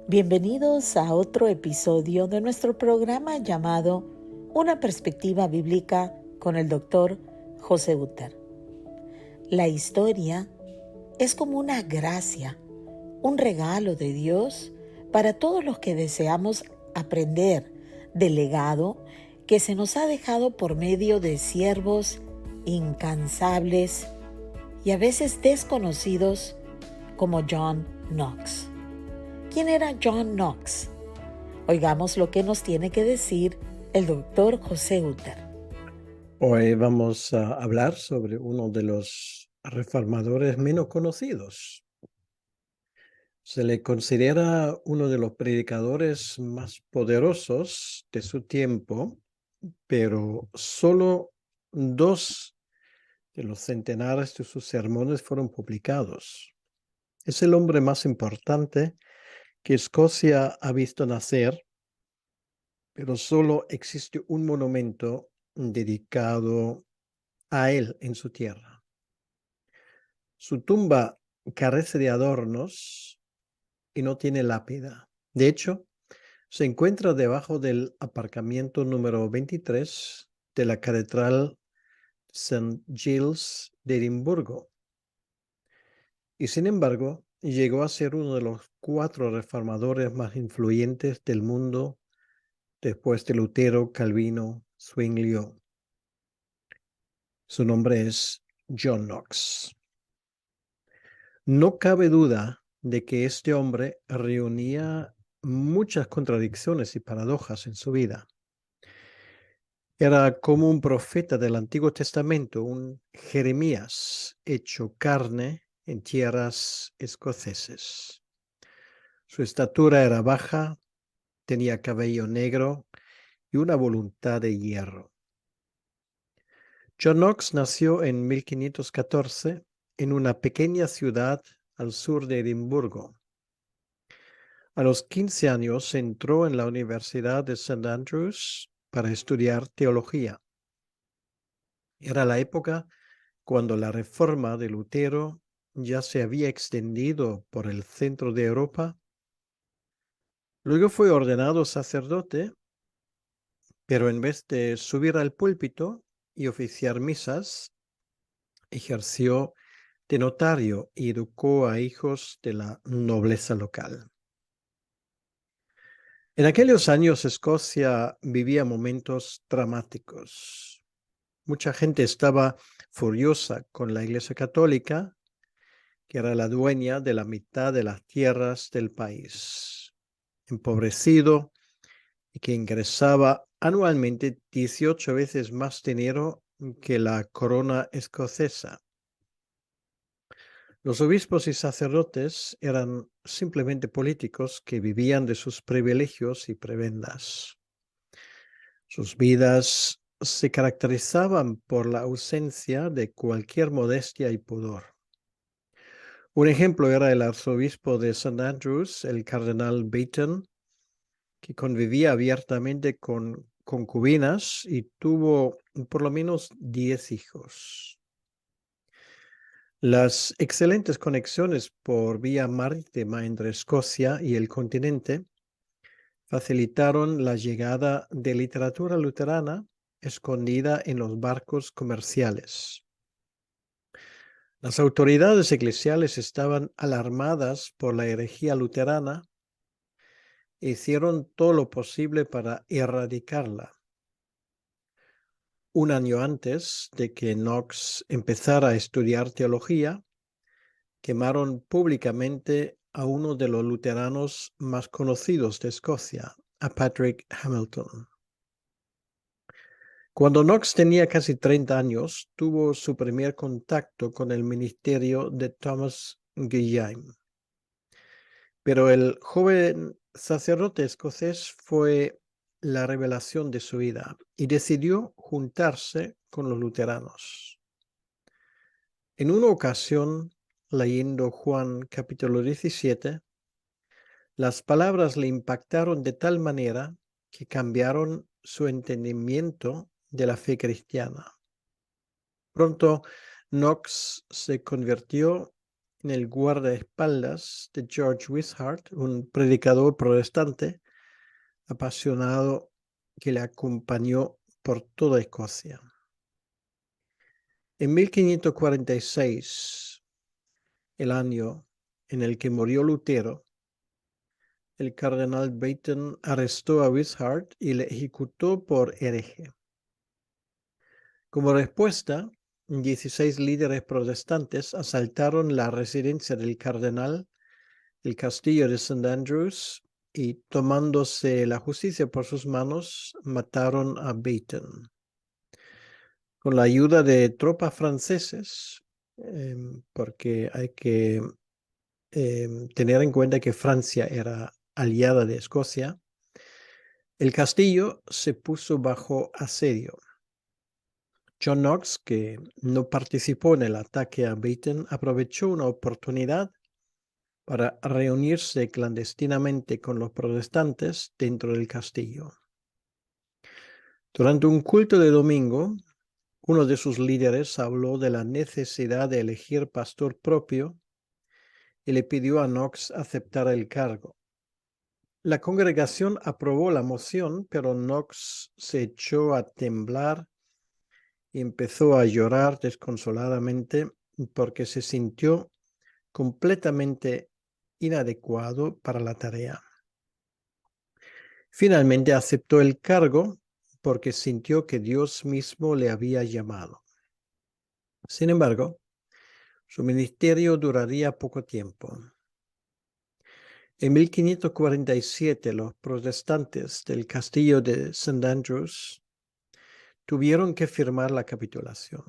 Bienvenidos a otro episodio de nuestro programa llamado Una perspectiva bíblica con el Dr. José Uter. La historia es como una gracia, un regalo de Dios para todos los que deseamos aprender del legado que se nos ha dejado por medio de siervos incansables y a veces desconocidos como John Knox. ¿Quién era John Knox? Oigamos lo que nos tiene que decir el doctor José Uter. Hoy vamos a hablar sobre uno de los reformadores menos conocidos. Se le considera uno de los predicadores más poderosos de su tiempo, pero solo 2 de los centenares de sus sermones fueron publicados. Es el hombre más importante que Escocia ha visto nacer, pero solo existe un monumento dedicado a él en su tierra. Su tumba carece de adornos y no tiene lápida. De hecho, se encuentra debajo del aparcamiento número 23 de la Catedral St. Giles de Edimburgo. Y sin embargo, llegó a ser uno de los 4 reformadores más influyentes del mundo después de Lutero, Calvino, Zwinglio. Su nombre es John Knox. No cabe duda de que este hombre reunía muchas contradicciones y paradojas en su vida. Era como un profeta del Antiguo Testamento, un Jeremías hecho carne en tierras escoceses. Su estatura era baja, tenía cabello negro y una voluntad de hierro. John Knox nació en 1514 en una pequeña ciudad al sur de Edimburgo. A los 15 años entró en la Universidad de St. Andrews para estudiar teología. Era la época cuando la reforma de Lutero ya se había extendido por el centro de Europa. Luego fue ordenado sacerdote, pero en vez de subir al púlpito y oficiar misas, ejerció de notario y educó a hijos de la nobleza local. En aquellos años Escocia vivía momentos dramáticos. Mucha gente estaba furiosa con la Iglesia Católica, que era la dueña de la mitad de las tierras del país, empobrecido y que ingresaba anualmente 18 veces más dinero que la corona escocesa. Los obispos y sacerdotes eran simplemente políticos que vivían de sus privilegios y prebendas. Sus vidas se caracterizaban por la ausencia de cualquier modestia y pudor. Un ejemplo era el arzobispo de St. Andrews, el cardenal Beaton, que convivía abiertamente con concubinas y tuvo por lo menos 10 hijos. Las excelentes conexiones por vía marítima entre Escocia y el continente facilitaron la llegada de literatura luterana escondida en los barcos comerciales. Las autoridades eclesiales estaban alarmadas por la herejía luterana e hicieron todo lo posible para erradicarla. Un año antes de que Knox empezara a estudiar teología, quemaron públicamente a uno de los luteranos más conocidos de Escocia, a Patrick Hamilton. Cuando Knox tenía casi 30 años, tuvo su primer contacto con el ministerio de Thomas Guilliam. Pero el joven sacerdote escocés fue la revelación de su vida y decidió juntarse con los luteranos. En una ocasión, leyendo Juan capítulo 17, las palabras le impactaron de tal manera que cambiaron su entendimiento de la fe cristiana. Pronto, Knox se convirtió en el guardaespaldas de George Wishart, un predicador protestante apasionado que le acompañó por toda Escocia. En 1546, el año en el que murió Lutero, el cardenal Baton arrestó a Wishart y le ejecutó por hereje. Como respuesta, 16 líderes protestantes asaltaron la residencia del cardenal, el castillo de St. Andrews, y tomándose la justicia por sus manos, mataron a Baton. Con la ayuda de tropas franceses, porque hay que tener en cuenta que Francia era aliada de Escocia, el castillo se puso bajo asedio. John Knox, que no participó en el ataque a Baton, aprovechó una oportunidad para reunirse clandestinamente con los protestantes dentro del castillo. Durante un culto de domingo, uno de sus líderes habló de la necesidad de elegir pastor propio y le pidió a Knox aceptar el cargo. La congregación aprobó la moción, pero Knox se echó a temblar y empezó a llorar desconsoladamente porque se sintió completamente inadecuado para la tarea. Finalmente aceptó el cargo porque sintió que Dios mismo le había llamado. Sin embargo, su ministerio duraría poco tiempo. En 1547, los protestantes del castillo de St. Andrews tuvieron que firmar la capitulación.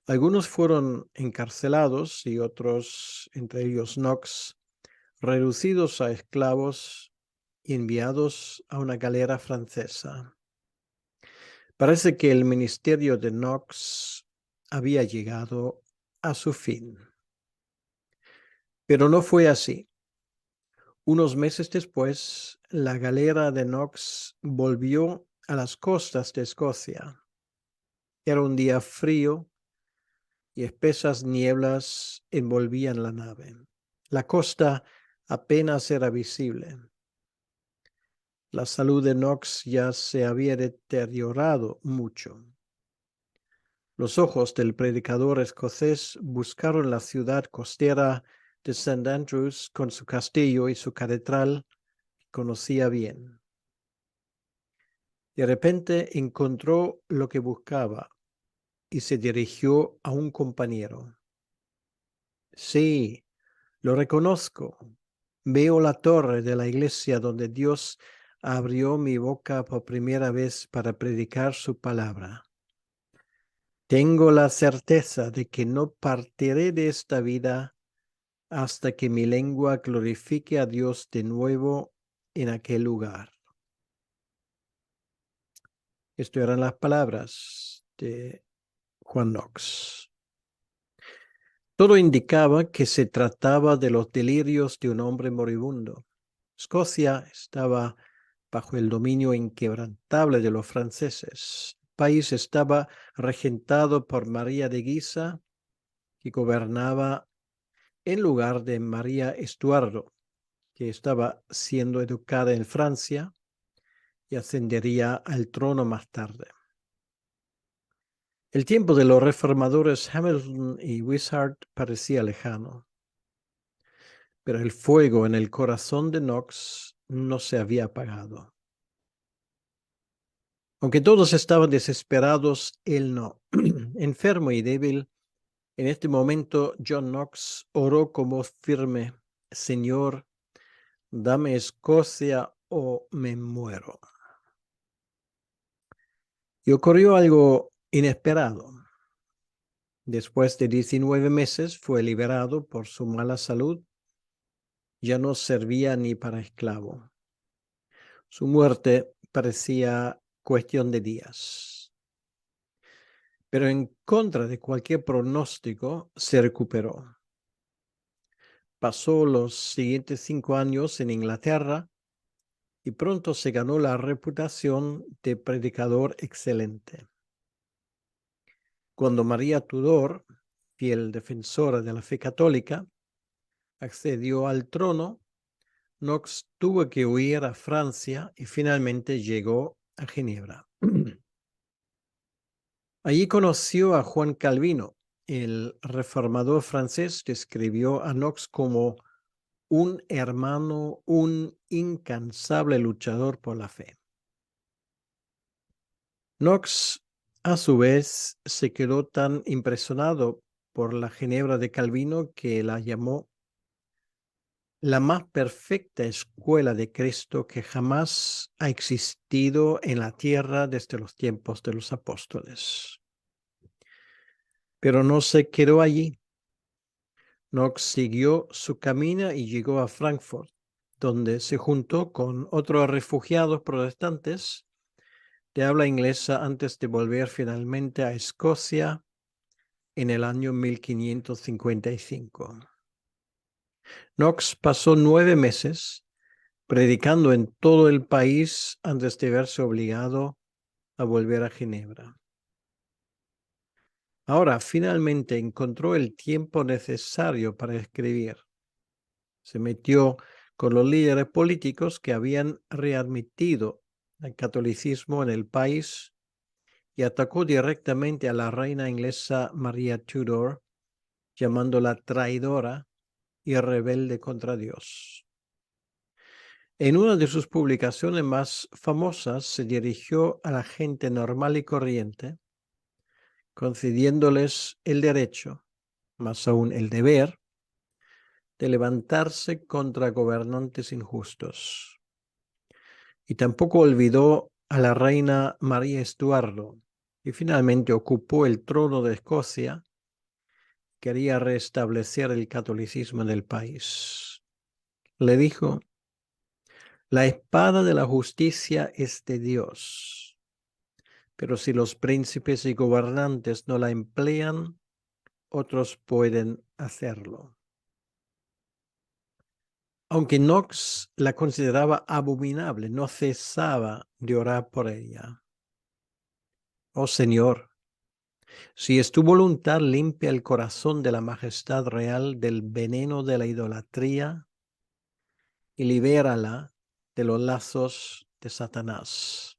Algunos fueron encarcelados y otros, entre ellos Knox, reducidos a esclavos y enviados a una galera francesa. Parece que el ministerio de Knox había llegado a su fin. Pero no fue así. Unos meses después, la galera de Knox volvió a las costas de Escocia. Era un día frío y espesas nieblas envolvían la nave. La costa apenas era visible. La salud de Knox ya se había deteriorado mucho. Los ojos del predicador escocés buscaron la ciudad costera de St. Andrews con su castillo y su catedral que conocía bien. De repente encontró lo que buscaba y se dirigió a un compañero. Sí, lo reconozco. Veo la torre de la iglesia donde Dios abrió mi boca por primera vez para predicar su palabra. Tengo la certeza de que no partiré de esta vida hasta que mi lengua glorifique a Dios de nuevo en aquel lugar. Estas eran las palabras de Juan Knox. Todo indicaba que se trataba de los delirios de un hombre moribundo. Escocia estaba bajo el dominio inquebrantable de los franceses. El país estaba regentado por María de Guisa, que gobernaba en lugar de María Estuardo, que estaba siendo educada en Francia y ascendería al trono más tarde. El tiempo de los reformadores Hamilton y Wishart parecía lejano, pero el fuego en el corazón de Knox no se había apagado. Aunque todos estaban desesperados, él no. Enfermo y débil, en este momento John Knox oró con voz firme: Señor, dame Escocia o me muero. Y ocurrió algo inesperado. Después de 19 meses fue liberado por su mala salud. Ya no servía ni para esclavo. Su muerte parecía cuestión de días. Pero en contra de cualquier pronóstico, se recuperó. Pasó los siguientes 5 años en Inglaterra y pronto se ganó la reputación de predicador excelente. Cuando María Tudor fiel defensora de la fe católica, accedió al trono. Knox tuvo que huir a Francia y finalmente llegó a Ginebra. Allí conoció a Juan Calvino. El reformador francés describió a Knox como un hermano, un incansable luchador por la fe. Knox, a su vez, se quedó tan impresionado por la Ginebra de Calvino que la llamó la más perfecta escuela de Cristo que jamás ha existido en la tierra desde los tiempos de los apóstoles. Pero no se quedó allí. Knox siguió su camino y llegó a Frankfurt, donde se juntó con otros refugiados protestantes de habla inglesa antes de volver finalmente a Escocia en el año 1555. Knox pasó 9 meses predicando en todo el país antes de verse obligado a volver a Ginebra. Ahora finalmente encontró el tiempo necesario para escribir. Se metió con los líderes políticos que habían readmitido el catolicismo en el país y atacó directamente a la reina inglesa María Tudor, llamándola traidora y rebelde contra Dios. En una de sus publicaciones más famosas se dirigió a la gente normal y corriente, concediéndoles el derecho, más aún el deber, de levantarse contra gobernantes injustos. Y tampoco olvidó a la reina María Estuardo, y finalmente ocupó el trono de Escocia. Quería restablecer el catolicismo en el país. Le dijo: la espada de la justicia es de Dios, pero si los príncipes y gobernantes no la emplean, otros pueden hacerlo. Aunque Knox la consideraba abominable, no cesaba de orar por ella. Oh Señor, si es tu voluntad, limpia el corazón de la majestad real del veneno de la idolatría y libérala de los lazos de Satanás.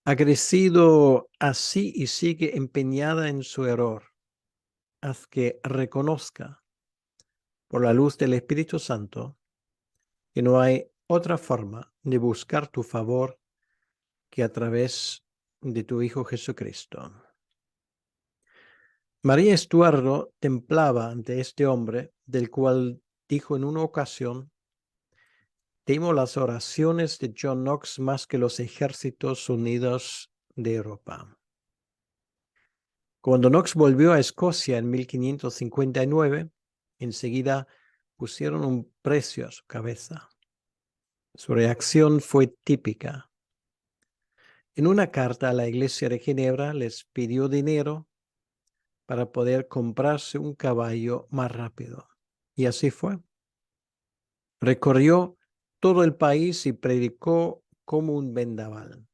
Ha crecido así y sigue empeñada en su error. Haz que reconozca, por la luz del Espíritu Santo, que no hay otra forma de buscar tu favor que a través de tu Hijo Jesucristo. María Estuardo temblaba ante este hombre, del cual dijo en una ocasión: temo las oraciones de John Knox más que los ejércitos unidos de Europa. Cuando Knox volvió a Escocia en 1559, enseguida pusieron un precio a su cabeza. Su reacción fue típica. En una carta a la iglesia de Ginebra les pidió dinero para poder comprarse un caballo más rápido. Y así fue. Recorrió todo el país y predicó como un vendaval.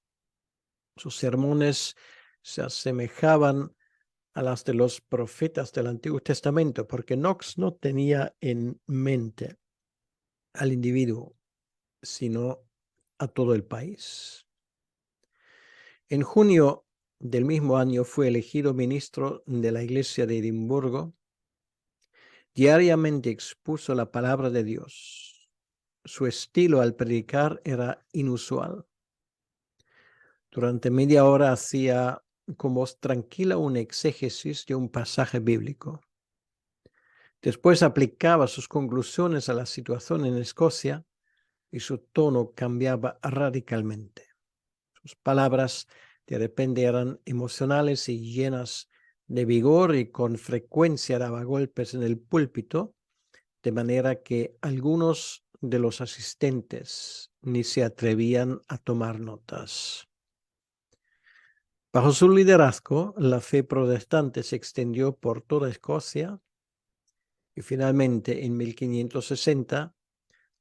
Sus sermones se asemejaban a las de los profetas del Antiguo Testamento, porque Knox no tenía en mente al individuo, sino a todo el país. En junio del mismo año fue elegido ministro de la Iglesia de Edimburgo. Diariamente expuso la palabra de Dios. Su estilo al predicar era inusual. Durante media hora hacía con voz tranquila un exégesis de un pasaje bíblico. Después aplicaba sus conclusiones a la situación en Escocia y su tono cambiaba radicalmente. Sus palabras de repente eran emocionales y llenas de vigor, y con frecuencia daba golpes en el púlpito, de manera que algunos de los asistentes ni se atrevían a tomar notas. Bajo su liderazgo, la fe protestante se extendió por toda Escocia y finalmente en 1560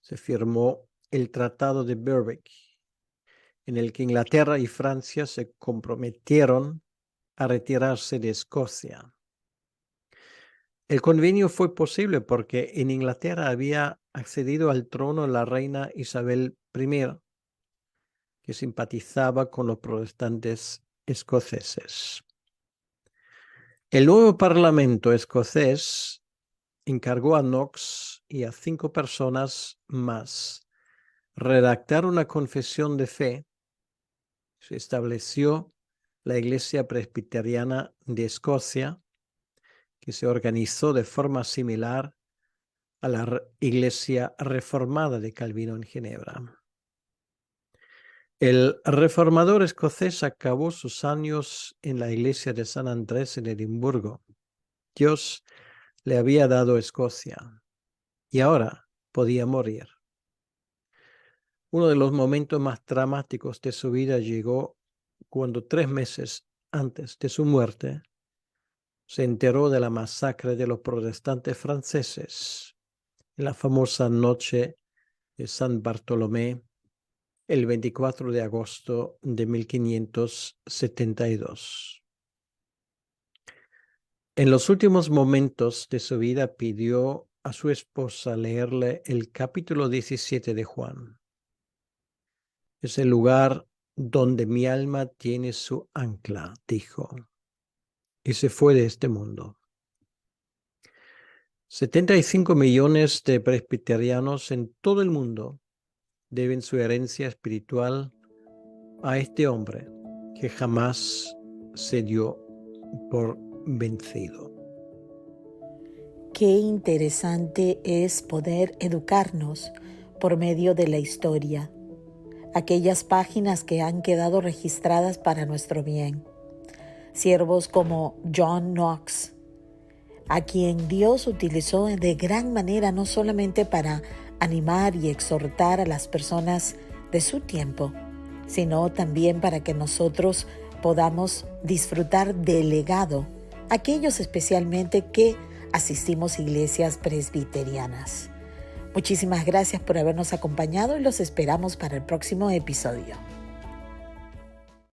se firmó el Tratado de Berwick, en el que Inglaterra y Francia se comprometieron a retirarse de Escocia. El convenio fue posible porque en Inglaterra había accedido al trono la reina Isabel I, que simpatizaba con los protestantes escoceses. El nuevo Parlamento escocés encargó a Knox y a 5 personas más redactar una confesión de fe. Se estableció la Iglesia Presbiteriana de Escocia, que se organizó de forma similar a la Iglesia Reformada de Calvino en Ginebra. El reformador escocés acabó sus años en la iglesia de San Andrés en Edimburgo. Dios le había dado Escocia y ahora podía morir. Uno de los momentos más dramáticos de su vida llegó cuando 3 meses antes de su muerte se enteró de la masacre de los protestantes franceses en la famosa noche de San Bartolomé, el 24 de agosto de 1572. En los últimos momentos de su vida pidió a su esposa leerle el capítulo 17 de Juan. Es el lugar donde mi alma tiene su ancla, dijo, y se fue de este mundo. 75 millones de presbiterianos en todo el mundo deben su herencia espiritual a este hombre que jamás se dio por vencido. Qué interesante es poder educarnos por medio de la historia, aquellas páginas que han quedado registradas para nuestro bien. Siervos como John Knox, a quien Dios utilizó de gran manera no solamente para animar y exhortar a las personas de su tiempo, sino también para que nosotros podamos disfrutar del legado, aquellos especialmente que asistimos a iglesias presbiterianas. Muchísimas gracias por habernos acompañado y los esperamos para el próximo episodio.